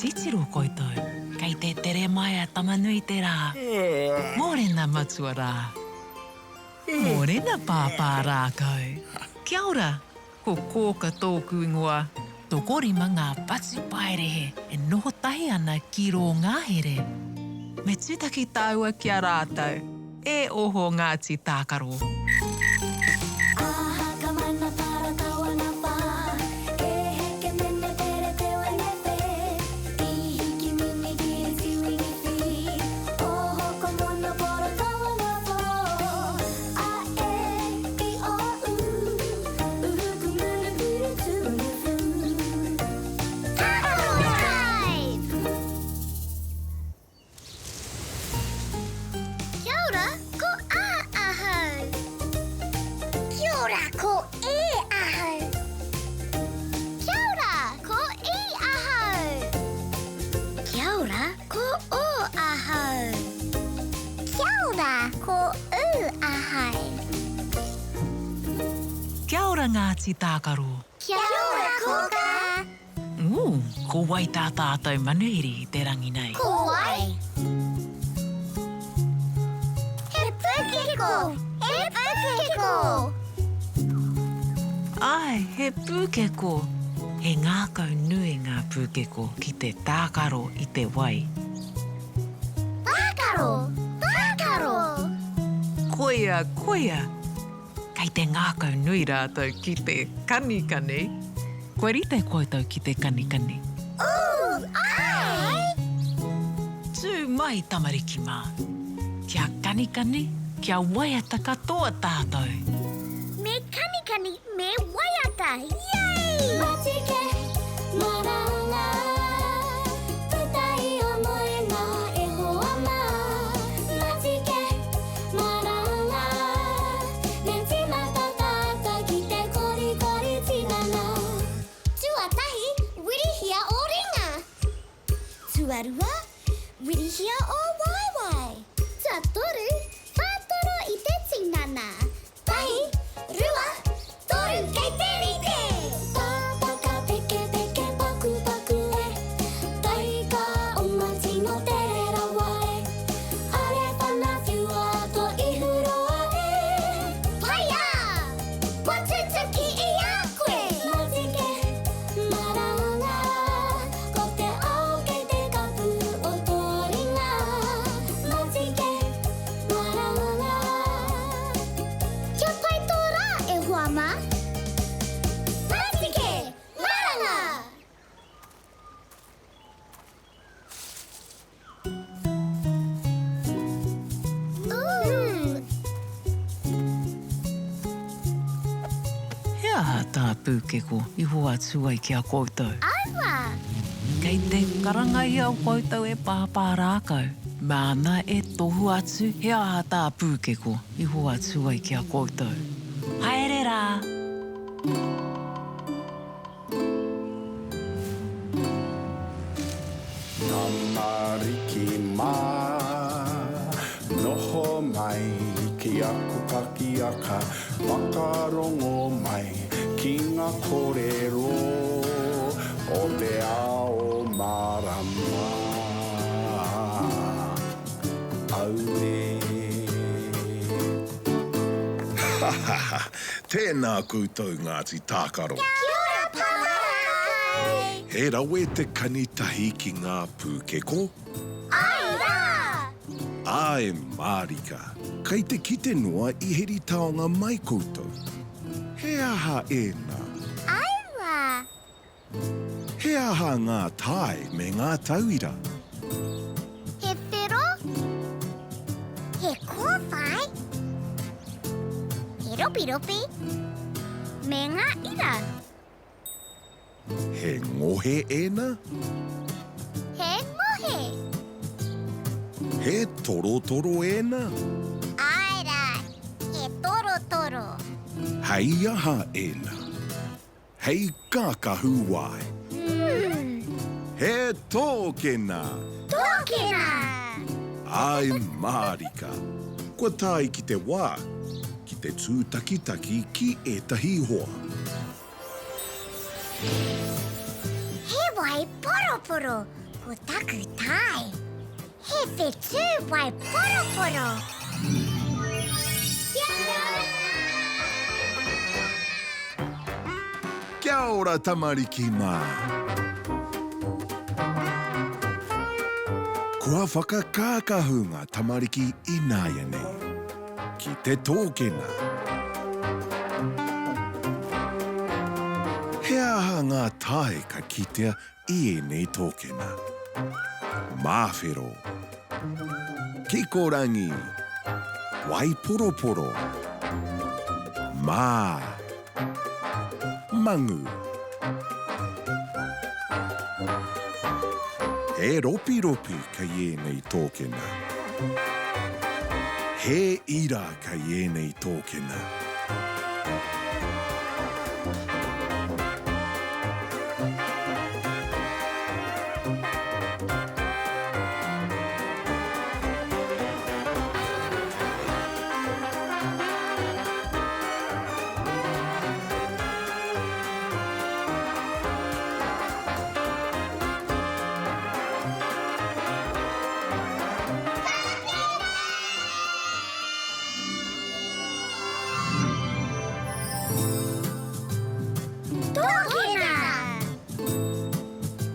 Titiru koutou. Kei te tere mai a tamanui te rā. Mōrena matua rā. Mōrena pāpā rākau. Kia ora, ko kōka tōku ingoa. Tō korima ngā patu paerehe e noho tahi ana ki rō ngāhere. Me tūtaki tāua kia rātau, e oho Ngāti Tākaro. Kia ora Ngāti Tākaro. Kia ora, koka. Ko wai tā tātou manuhiri i te rangi nei. Ko wai. He pūkeko. He pūkeko. Ai, he pūkeko. He ngākau nui ngā pūkeko ki te tākaro i te wai. Tākaro. Tākaro. Koia, koia. Kei te ngākau nui rātou ki te kanikani. Koe rite koutou ki te kanikani. Ai. Tū mai tamariki mā. Kia kanikani, kia waiata katoa tātou. Me kanikani, me waiata. Yay! Matike, maranga. Tutai o moe ngā e hoa mā. Matike, maranga. Ne tīmata tāta ki te kori kori tinana. Tuatahi, wirihia o ringa. Tuarua, wirihia o waiwai. Tuatoru, whātoro i te tinana. Tahi, rua, toru kei te rite. Tāpaka peke peke paku paku e. Tahi ka o mati no te rera wae. Are whana whiua to ihuroa e. Paia! Watutuki i a koe. Matike, maranga. Ko te ao kei te kapu o tō ringa. Matike, maranga. Kia pai tō rā e hoa mā? Matike, maranga. Hea ha tā pūkeko i hoa tuai ki a koutou. Aiwa. Kei te karangai au koutou e pāpā rākau. Māna e tohu atu, hea ha tā pūkeko i hoa tuai ki a koutou. Haere rā! Tamariki mā, noho mai ki aku kakiaka, whakarongo mai ki ngā kōrero o te ao marama. Aue. Tēnā koutou Ngāti Tākaro. Kia ora, Pāmarakai. He rawe te kanitahi ki ngā pūkeko. Ai rā. Ai Marika, kei te kite noa i heri taonga mai koutou. He aha e nā. Aiwa. He aha ngā tae me ngā tauira. He whiro. He kōwhai. He ropi. Me ngā ira. He ngohe ena. He mohe. He torotoro ena. Ai rā. He toro. Hei aha ena. Hei kākahu wai. He tōkena. Tōkena. Ai Marika, kua tai ki te wā, ki te tūtakitaki ki etahi hoa. He wai poroporo. taku tai. He whetū wai poroporo. Kia ora tamariki mā. Kua whakakākahu ngā tamariki I nāia nei. Ki te tōkena. He aha ngā tae ka kitea I nei tōkena. Māwhero. Kikorangi. Waiporoporo. Mā. Mangu. He ropi ropi ka nei tōkena. He ira ka nei tōkena.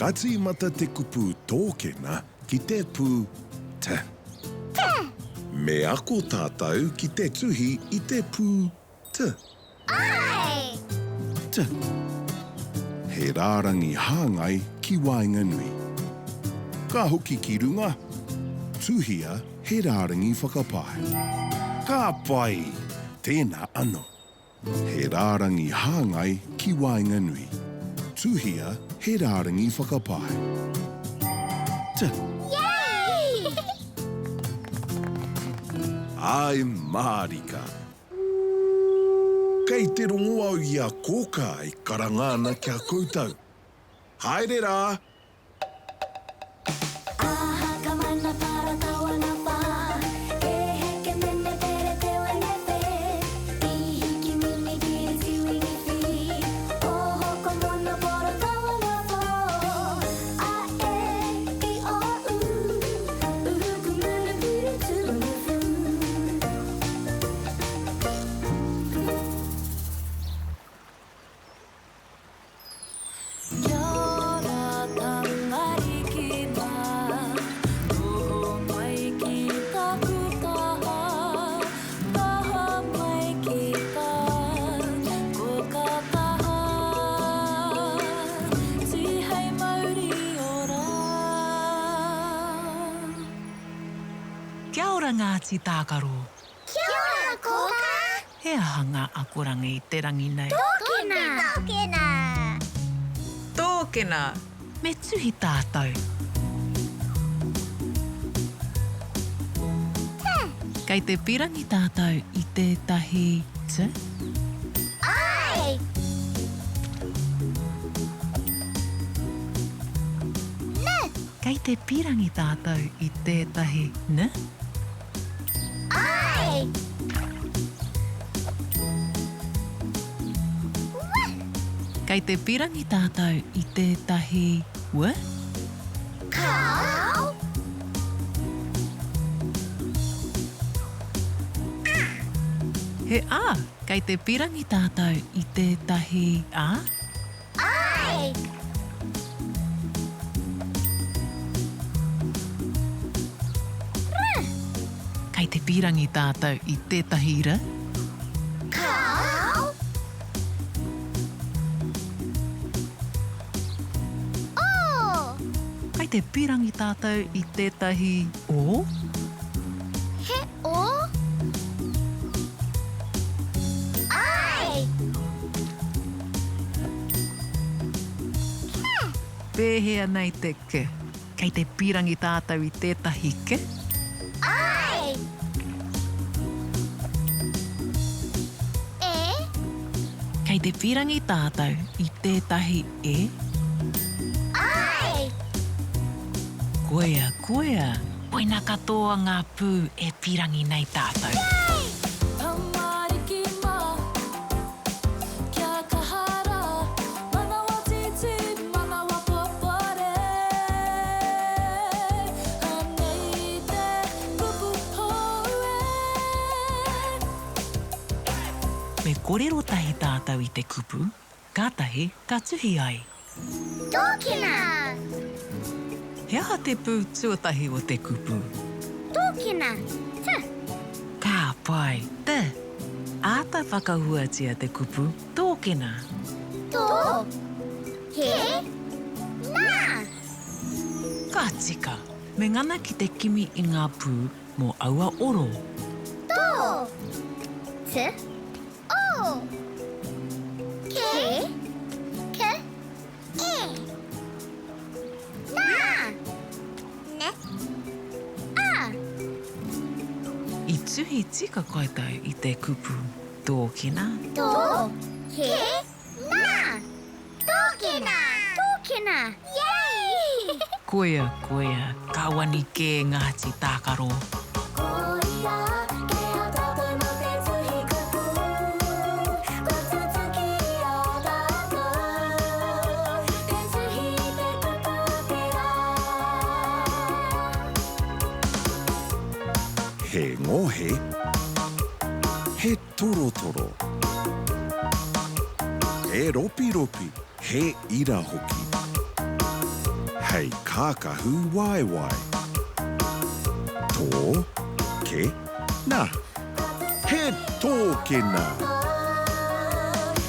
Kati mata te kupu tōkena ki te pū te. Me ako tātou ki te tuhi I te pū te. Ai! Te. He rārangi hāngai ki Wainganui. Ka hoki ki runga. Tuhia he rārangi whakapai. Ka pai tēnā anō. He rārangi hāngai ki Wainganui. Tuhia he rārangi whakapai. Te. Yay! Ai Marika. Kei te rongo au I a kōka I karangana kia koutou. Haere rā! Kia ora Ngāti Tākaro. Kia ora, kōka! He aha ngā akorangi I te rangi nei. Tōkena! Tōkena! Tōkena, me tuhi tātou. Kei te pirangi tātou I tētahi te. Ai! Kei te pirangi tātou I tētahi ne. Ai! Kei te pirangi tātou I tētahi we. Kau! He a, kei te pirangi tātou I tētahi a. Ai! Kei te pirangi tātou I tētahi ra. Kau! Oh! Kei te pirangi tātou I tētahi o. He o? Ai! Pēhea nei te ke. Kei te pirangi tātou I tētahi ke. Ai! E? Kei te pirangi tātou I tētahi e. Ai! Koea, koea. Poina katoa ngā pū e pirangi nei tātou. Tamariki mā, kia kahara, manawa titi, manawa popore. korero tahi tātou I te kupu, kātahi ka tuhi ai. Tōkina. He aha te pū tuatahi o te kupu? Tōkina. Ka pai, te. Āta whakahuatia te kupu, tōkena. Tō. He. Nā. Ka tika, me ngana ki te kimi I ngā pū mō aua oro. Tō. Te. O. Ke. Ke. E. Nā. Ne. A. I tuhi tika kaitai I te kupu, tōkena. Tō. He. Nā. Tōkina. Tōkina. Yay! Koia, koia, ka wani kē Ngāti Tākaro. Koia, ke a tātou no te tuhi kupu. Ko tutuki a tātou. Te tuhi te kupu pera. He ngohe. He torotoro. He ropi. He ira hoki. Hei kākahu waiwai. Tō, ke, nā. He tōkena.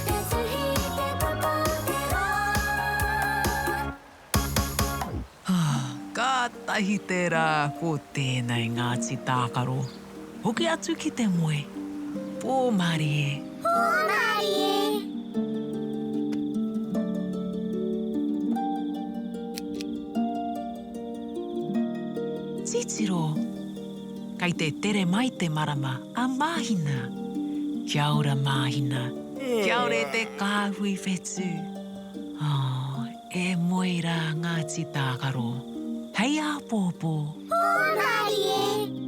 Te tuhi te kupu pera. Kātahi tērā ko tēnei Ngāti Tākaro. Hoki atu ki te moe. Pōmari e. Pōmari. Titiro. Kai te tere mai te marama a māhina. Kia ora māhina. Kia ora te kāhui whetū. Oh, e moe rā Ngāti Tākaro. Hei a pōpō. Pōmari.